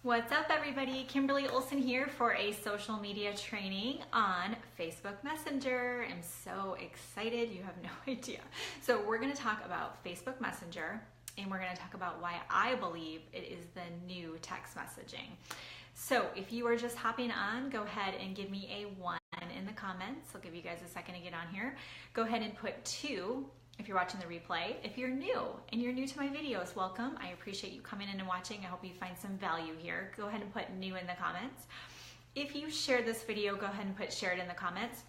What's up, everybody? Kimberly Olson here for a social media training on Facebook Messenger. I'm so excited, you have no idea. So we're going to talk about Facebook Messenger, and we're going to talk about why I believe it is the new text messaging. So if you are just hopping on, go ahead and give me a 1 in the comments. I'll give you guys a second to get on here. Go ahead and put 2 if you're watching the replay. If you're new and you're new to my videos, welcome. I appreciate you coming in and watching. I hope you find some value here. Go ahead and put new in the comments. If you share this video, go ahead and put share it in the comments.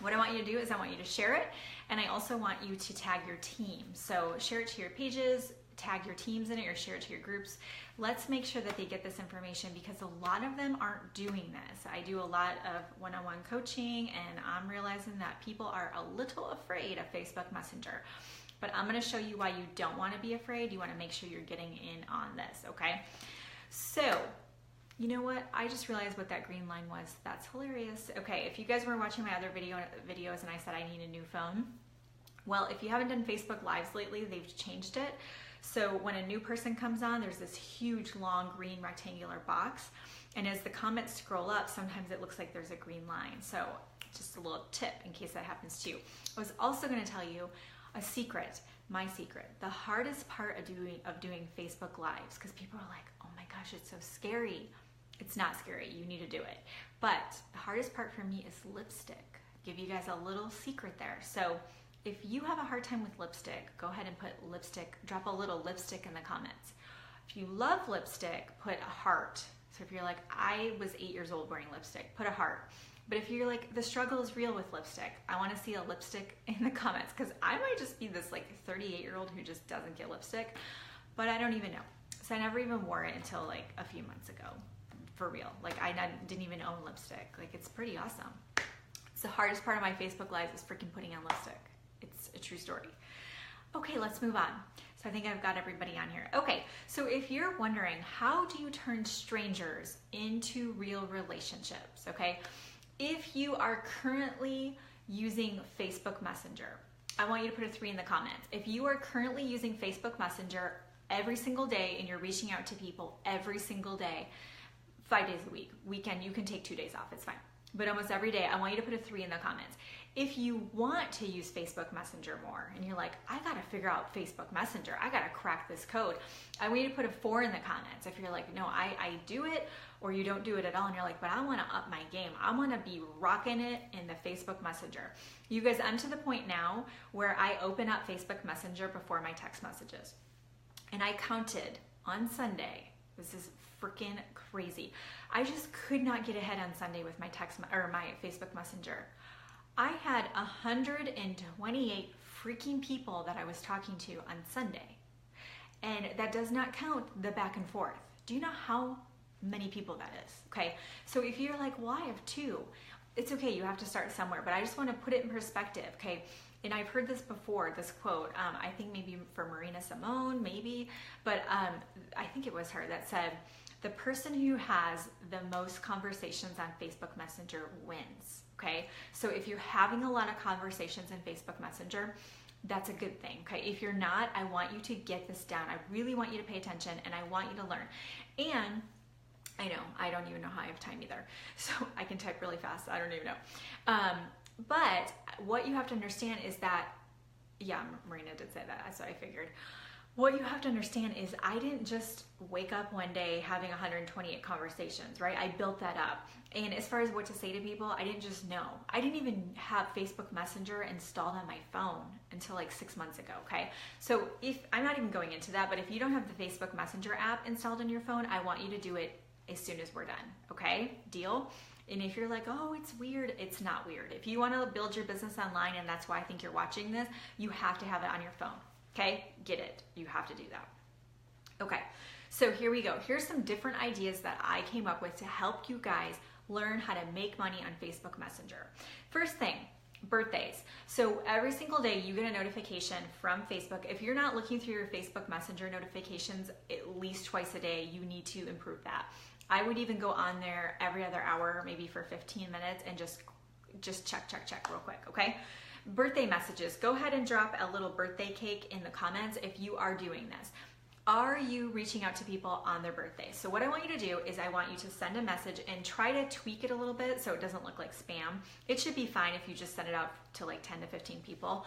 What I want you to do is I want you to share it, and I also want you to tag your team. So share it to your pages, tag your teams in it, or share it to your groups. Let's make sure that they get this information because a lot of them aren't doing this. I do a lot of one-on-one coaching, and I'm realizing that people are a little afraid of Facebook Messenger. But I'm going to show you why you don't want to be afraid. You want to make sure you're getting in on this, okay? So, you know what? I just realized what that green line was. That's hilarious. Okay, if you guys were watching my other videos and I said I need a new phone, well, if you haven't done Facebook Lives lately, they've changed it. So when a new person comes on, there's this huge, long, green rectangular box. And as the comments scroll up, sometimes it looks like there's a green line. So just a little tip in case that happens to you. I was also going to tell you a secret, my secret. The hardest part of doing Facebook Lives, because people are like, oh my gosh, it's so scary. It's not scary. You need to do it. But the hardest part for me is lipstick. Give you guys a little secret there. So if you have a hard time with lipstick, go ahead and put lipstick, drop a little lipstick in the comments. If you love lipstick, put a heart. So if you're like, I was 8 years old wearing lipstick, put a heart. But if you're like, the struggle is real with lipstick, I want to see a lipstick in the comments because I might just be this like 38-year-old who just doesn't get lipstick, but I don't even know. So I never even wore it until like a few months ago, for real. Like I didn't even own lipstick. Like it's pretty awesome. It's the hardest part of my Facebook Lives is freaking putting on lipstick. It's a true story. Okay, let's move on. So I think I've got everybody on here. Okay, so if you're wondering, how do you turn strangers into real relationships, okay? If you are currently using Facebook Messenger, I want you to put a 3 in the comments. If you are currently using Facebook Messenger every single day and you're reaching out to people every single day, 5 days a week, weekend, you can take 2 days off, it's fine. But almost every day, I want you to put a 3 in the comments. If you want to use Facebook Messenger more, and you're like, I gotta figure out Facebook Messenger, I gotta crack this code, I want you to put a 4 in the comments. If you're like, no, I do it, or you don't do it at all, and you're like, but I wanna up my game. I wanna be rocking it in the Facebook Messenger. You guys, I'm to the point now where I open up Facebook Messenger before my text messages. And I counted on Sunday, this is freaking crazy. I just could not get ahead on Sunday with my my Facebook Messenger. I had 128 freaking people that I was talking to on Sunday. And that does not count the back and forth. Do you know how many people that is? Okay, so if you're like, well, I have 2, it's okay, you have to start somewhere, but I just want to put it in perspective, okay? And I've heard this before, this quote, I think maybe for Marina Simone, maybe, but I think it was her that said, the person who has the most conversations on Facebook Messenger wins, okay? So if you're having a lot of conversations in Facebook Messenger, that's a good thing, okay? If you're not, I want you to get this down. I really want you to pay attention, and I want you to learn. And I know, I don't even know how I have time either, so I can type really fast. I don't even know. But what you have to understand is that, yeah, Marina did say that, that's what I figured. What you have to understand is I didn't just wake up one day having 128 conversations, right? I built that up. And as far as what to say to people, I didn't just know. I didn't even have Facebook Messenger installed on my phone until like 6 months ago, okay? So I'm not even going into that, but if you don't have the Facebook Messenger app installed on your phone, I want you to do it as soon as we're done, okay? Deal? And if you're like, oh, it's weird, it's not weird. If you want to build your business online, and that's why I think you're watching this, you have to have it on your phone. Okay, get it. You have to do that. Okay, so here we go. Here's some different ideas that I came up with to help you guys learn how to make money on Facebook Messenger. First thing, birthdays. So every single day you get a notification from Facebook. If you're not looking through your Facebook Messenger notifications at least twice a day, you need to improve that. I would even go on there every other hour, maybe for 15 minutes, and just check real quick, okay? Birthday messages. Go ahead and drop a little birthday cake in the comments if you are doing this. Are you reaching out to people on their birthday? So what I want you to do is I want you to send a message and try to tweak it a little bit so it doesn't look like spam. It should be fine if you just send it out to like 10 to 15 people,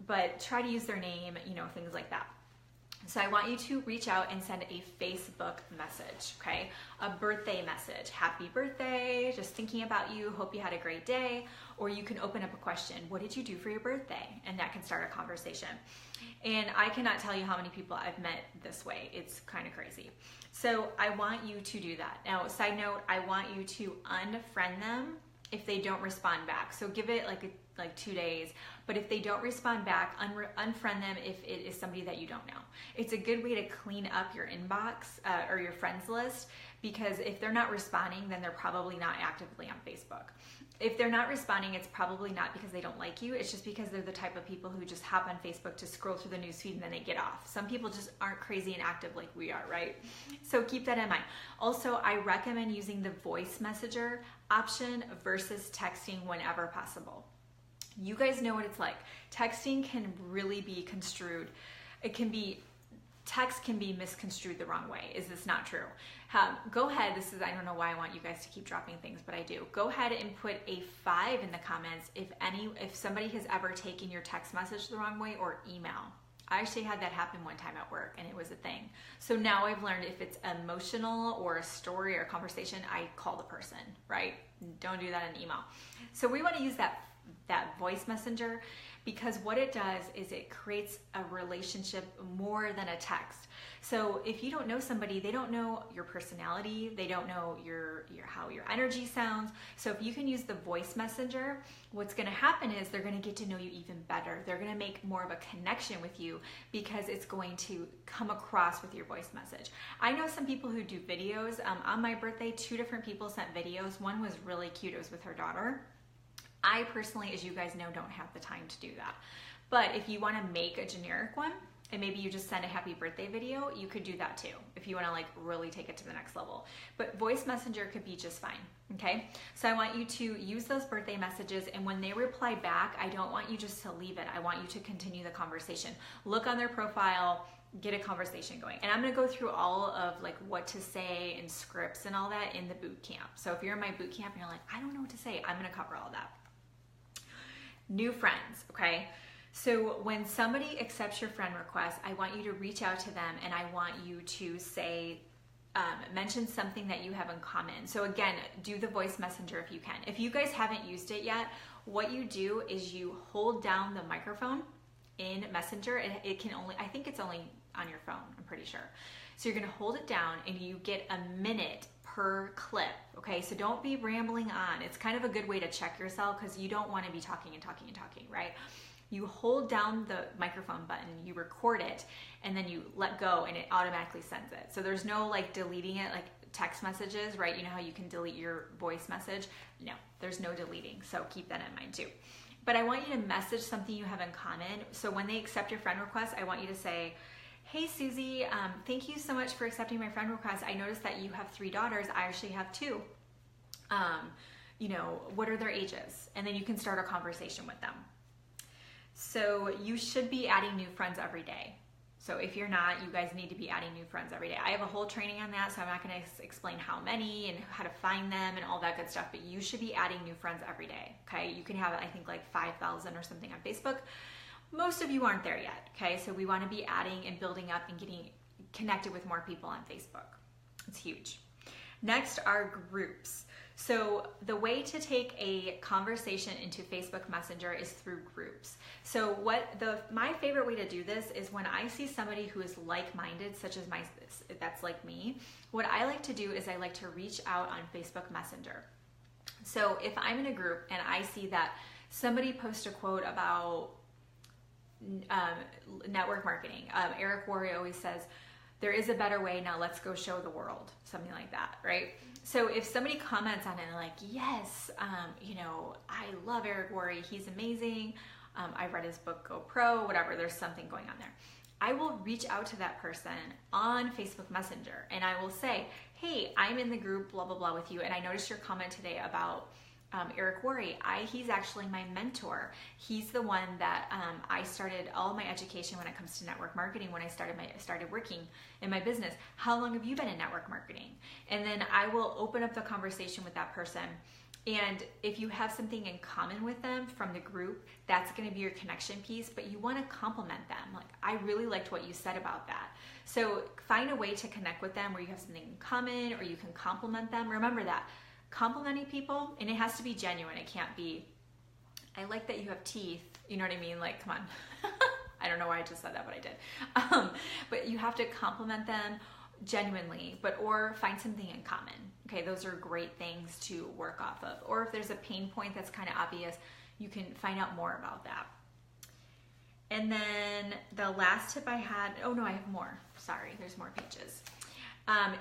but try to use their name, things like that. So I want you to reach out and send a Facebook message, okay? A birthday message. Happy birthday, just thinking about you, hope you had a great day. Or you can open up a question. What did you do for your birthday? And that can start a conversation. And I cannot tell you how many people I've met this way. It's kind of crazy. So I want you to do that. Now, side note, I want you to unfriend them if they don't respond back. So give it like 2 days, but if they don't respond back, unfriend them if it is somebody that you don't know. It's a good way to clean up your inbox or your friends list, because if they're not responding, then they're probably not actively on Facebook. If they're not responding, it's probably not because they don't like you. It's just because they're the type of people who just hop on Facebook to scroll through the newsfeed and then they get off. Some people just aren't crazy and active like we are, right? So keep that in mind. Also, I recommend using the voice messenger option versus texting whenever possible. You guys know what it's like. Texting can really be construed. Text can be misconstrued the wrong way. Is this not true? Go ahead. I don't know why I want you guys to keep dropping things, but I do. Go ahead and put a 5 in the comments if somebody has ever taken your text message the wrong way, or email. I actually had that happen one time at work and it was a thing. So now I've learned if it's emotional or a story or a conversation, I call the person, right? Don't do that in email. So we want to use that voice messenger, because what it does is it creates a relationship more than a text. So if you don't know somebody, they don't know your personality, they don't know how your energy sounds. So if you can use the voice messenger, what's going to happen is they're going to get to know you even better. They're going to make more of a connection with you because it's going to come across with your voice message. I know some people who do videos. On my birthday, 2 different people sent videos. One was really cute. It was with her daughter. I personally, as you guys know, don't have the time to do that. But if you want to make a generic one, and maybe you just send a happy birthday video, you could do that too, if you want to really take it to the next level. But voice messenger could be just fine, okay? So I want you to use those birthday messages, and when they reply back, I don't want you just to leave it. I want you to continue the conversation. Look on their profile, get a conversation going. And I'm going to go through all of what to say and scripts and all that in the boot camp. So if you're in my boot camp and you're like, I don't know what to say, I'm going to cover all that. New friends, okay? So when somebody accepts your friend request, I want you to reach out to them and I want you to say, mention something that you have in common. So again, do the voice messenger if you can. If you guys haven't used it yet, what you do is you hold down the microphone in Messenger. It can only, I think it's only on your phone, I'm pretty sure. So you're gonna hold it down and you get a minute per clip, okay? So don't be rambling on. It's kind of a good way to check yourself because you don't wanna be talking and talking and talking, right? You hold down the microphone button, you record it, and then you let go and it automatically sends it. So there's no deleting it like text messages, right? You know how you can delete your voice message? No, there's no deleting. So keep that in mind too. But I want you to message something you have in common. So when they accept your friend request, I want you to say, hey Susie, thank you so much for accepting my friend request. I noticed that you have 3 daughters. I actually have 2. What are their ages? And then you can start a conversation with them. So you should be adding new friends every day. So if you're not, you guys need to be adding new friends every day. I have a whole training on that, so I'm not going to explain how many and how to find them and all that good stuff, but you should be adding new friends every day, okay? You can have, I think, 5,000 or something on Facebook. Most of you aren't there yet, okay? So we want to be adding and building up and getting connected with more people on Facebook. It's huge. Next are groups. So the way to take a conversation into Facebook Messenger is through groups. So my favorite way to do this is when I see somebody who is like-minded, such as that's like me, what I like to do is I like to reach out on Facebook Messenger. So if I'm in a group and I see that somebody posts a quote about network marketing, Eric Worre always says, there is a better way, now let's go show the world, something like that, right? So if somebody comments on it like, yes, I love Eric Worre, he's amazing, I read his book, Go Pro, whatever, there's something going on there. I will reach out to that person on Facebook Messenger and I will say, hey, I'm in the group, blah, blah, blah with you, and I noticed your comment today about Eric Worre, he's actually my mentor. He's the one that I started all my education when it comes to network marketing when I started working in my business. How long have you been in network marketing? And then I will open up the conversation with that person. And if you have something in common with them from the group, that's going to be your connection piece, but you want to compliment them. Like, I really liked what you said about that. So find a way to connect with them where you have something in common or you can compliment them. Remember that. Complimenting people, and it has to be genuine. It can't be, I like that you have teeth. You know what I mean? Like, come on. I don't know why I just said that, but I did. But you have to compliment them genuinely, or find something in common. Okay, those are great things to work off of. Or if there's a pain point that's kind of obvious, you can find out more about that. And then the last tip I had, oh no, I have more. Sorry, there's more pages.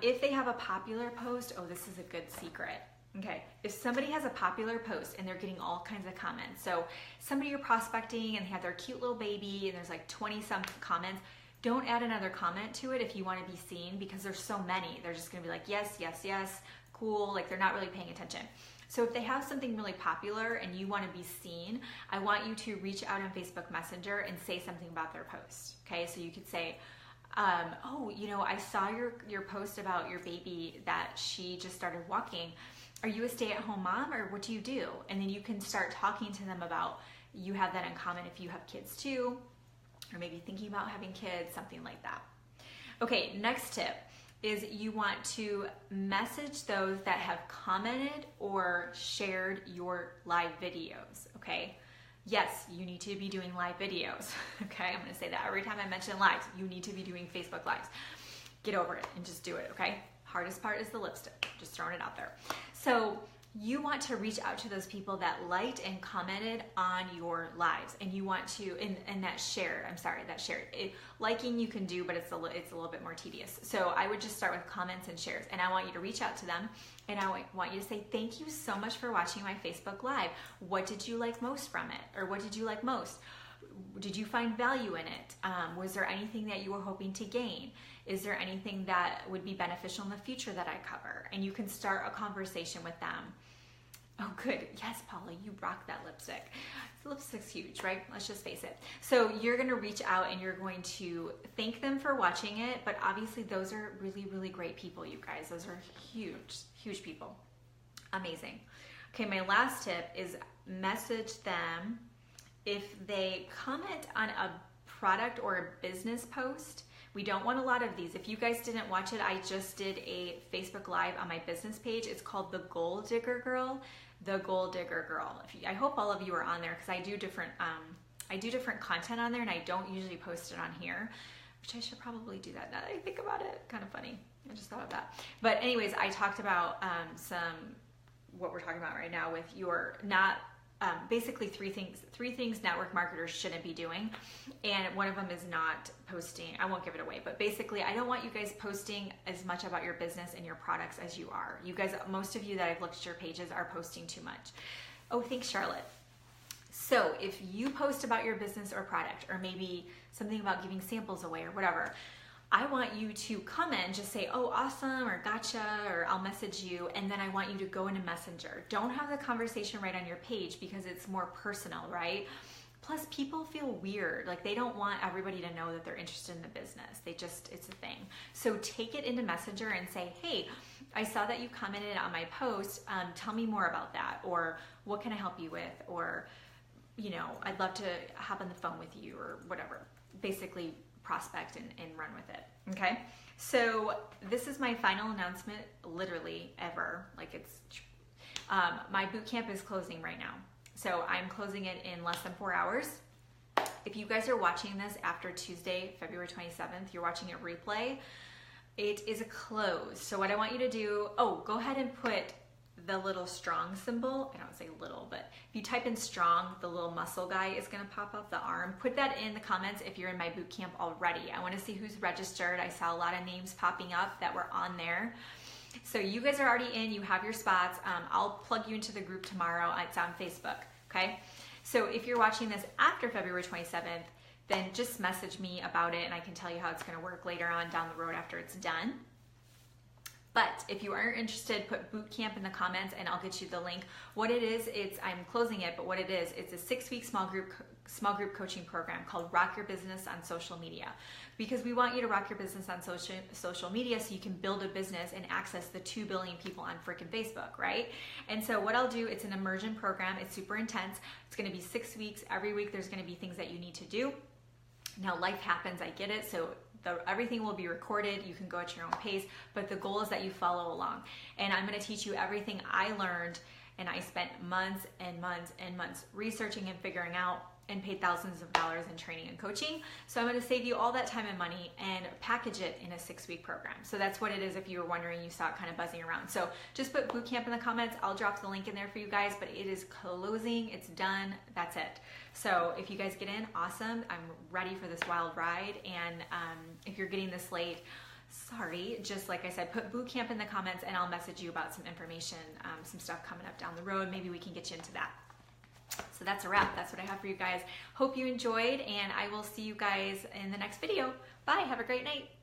If they have a popular post, oh, this is a good secret. Okay, if somebody has a popular post and they're getting all kinds of comments, so somebody you're prospecting and they have their cute little baby and there's like 20 some comments, don't add another comment to it if you want to be seen, because there's so many. They're just going to be like, yes, yes, yes, cool. Like, they're not really paying attention. So if they have something really popular and you want to be seen, I want you to reach out on Facebook Messenger and say something about their post. Okay, so you could say, oh, you know, I saw your post about your baby that she just started walking. Are you a stay-at-home mom, or what do you do? And then you can start talking to them about, you have that in common if you have kids too, or maybe thinking about having kids, something like that. Okay, next tip is you want to message those that have commented or shared your live videos, okay? Yes, you need to be doing live videos, okay? I'm gonna say that every time I mention lives. You need to be doing Facebook Lives. Get over it and just do it, okay? Hardest part is the lipstick, just throwing it out there. So you want to reach out to those people that liked and commented on your lives, and you want to, and that shared, liking you can do, but it's a little bit more tedious. So I would just start with comments and shares, and I want you to reach out to them, and I want you to say, thank you so much for watching my Facebook Live. What did you like most from it? Or what did you like most? Did you find value in it? Was there anything that you were hoping to gain? Is there anything that would be beneficial in the future that I cover? And you can start a conversation with them. Oh, good. Yes, Paula, you rock that lipstick. The lipstick's huge, right? Let's just face it. So you're going to reach out and you're going to thank them for watching it. But obviously those are really, really great people, you guys. Those are huge, huge people. Amazing. Okay, my last tip is message them if they comment on a product or a business post. We don't want a lot of these. If you guys didn't watch it, I just did a Facebook Live on my business page. It's called The Goal Digger Girl. The Goal Digger Girl. I hope all of you are on there, because I do different content on there, and I don't usually post it on here, which I should probably do that now that I think about it. Kind of funny. I just thought of that. But anyways, I talked about what we're talking about right now with your basically three things network marketers shouldn't be doing, and one of them is not posting. I won't give it away, but basically I don't want you guys posting as much about your business and your products as you are. You guys, most of you that I've looked at your pages are posting too much. Oh, thanks, Charlotte. So if you post about your business or product, or maybe something about giving samples away or whatever, I want you to comment, just say, oh, awesome, or gotcha, or I'll message you, and then I want you to go into Messenger. Don't have the conversation right on your page, because it's more personal, right? Plus, people feel weird. Like, they don't want everybody to know that they're interested in the business. It's a thing. So take it into Messenger and say, hey, I saw that you commented on my post. Tell me more about that, or what can I help you with? Or, you know, I'd love to hop on the phone with you, or whatever. Basically, prospect and run with it. Okay, so this is my final announcement, literally ever. Like, it's my boot camp is closing right now, so I'm closing it in less than 4 hours. If you guys are watching this after Tuesday, February 27th, you're watching it replay, it is a close. So what I want you to do, go ahead and put the little strong symbol. I don't say little, but if you type in strong, the little muscle guy is going to pop up, the arm. Put that in the comments if you're in my boot camp already. I want to see who's registered. I saw a lot of names popping up that were on there. So you guys are already in, you have your spots. I'll plug you into the group tomorrow. It's on Facebook, okay? So if you're watching this after February 27th, then just message me about it, and I can tell you how it's going to work later on down the road after it's done. But if you are interested, put boot camp in the comments and I'll get you the link. What it is, I'm closing it, but what it is, it's a 6-week small group coaching program called Rock Your Business on Social Media, because we want you to rock your business on social media so you can build a business and access the 2 billion people on freaking Facebook, right? And so what I'll do, it's an immersion program. It's super intense. It's going to be 6 weeks. Every week there's going to be things that you need to do. Now life happens, I get it. So everything will be recorded. You can go at your own pace, but the goal is that you follow along. And I'm going to teach you everything I learned, and I spent months and months and months researching and figuring out, and paid thousands of dollars in training and coaching. So I'm going to save you all that time and money and package it in a 6-week program. So that's what it is. If you were wondering, you saw it kind of buzzing around. So just put boot camp in the comments. I'll drop the link in there for you guys, but it is closing. It's done. That's it. So if you guys get in, awesome. I'm ready for this wild ride. And if you're getting this late, sorry, just like I said, put boot camp in the comments and I'll message you about some information, some stuff coming up down the road. Maybe we can get you into that. So that's a wrap. That's what I have for you guys. Hope you enjoyed, and I will see you guys in the next video. Bye. Have a great night.